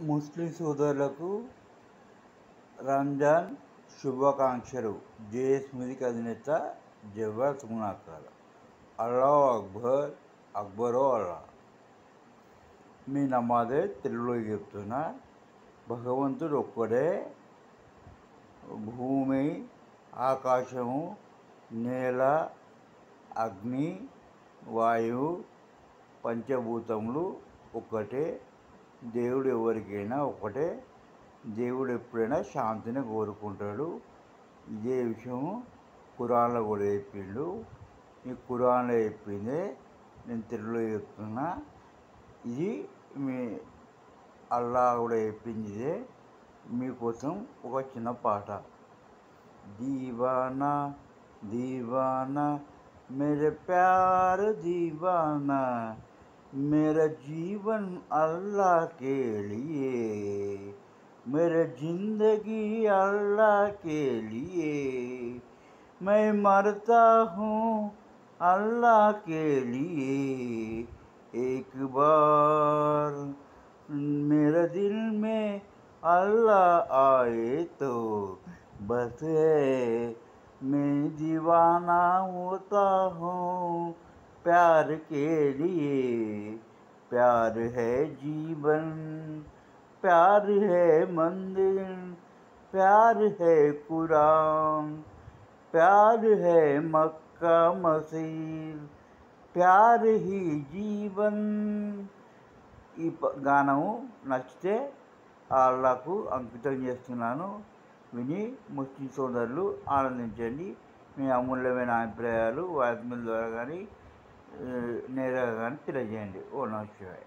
ముస్లిం సోదరులకు రంజాన్ శుభాకాంక్షలు. JS music అధినేత జవ్వార్ సుగుణాకర్. అల్లాహు అక్బర్, అక్బరో అల్లా. మీ నమాజే తెలుగులో చెప్తున్నా. భగవంతుడు ఒక్కడే. భూమి, ఆకాశము, నేల, అగ్ని, వాయువు, పంచభూతములు ఒక్కటే. దేవుడు ఎవరికైనా ఒకటే. దేవుడు ఎప్పుడైనా శాంతిని కోరుకుంటాడు. ఇదే విషయం ఖురాన్లో కూడా చెప్పిండు. ఈ ఖురాన్లో చెప్పిందే నేను తెలుగులో చెప్తున్నా. ఇది మీ అల్లాహ్ కూడా చెప్పింది ఇదే. మీకోసం ఒక చిన్న పాట. దీవానా దీవానా मेरे प्यार दीवाना, मेरा जीवन अल्लाह के लिए, मेरा जिंदगी अल्लाह के लिए, मैं मरता हूँ अल्लाह के लिए। एक बार मेरे दिल में अल्लाह आए तो बस है, मैं दीवाना होता हूँ प्यार के लिए। प्यार है जीवन, प्यार है मंदिर, प्यार है कुरान, प्यार है मक्का मस्जिद, प्यार ही जीवन। ఈ గానము నచ్చితే అల్లాహకు అంకితం చేస్తున్నాను. విని ముస్లిం సోదరులు ఆనందించండి. మీ అమూల్యమైన అభిప్రాయాలు వాయిస్ మెయిల్ ద్వారా కానీ నేరుగా కానీ తెలియజేయండి. ఓ నమః శివాయ.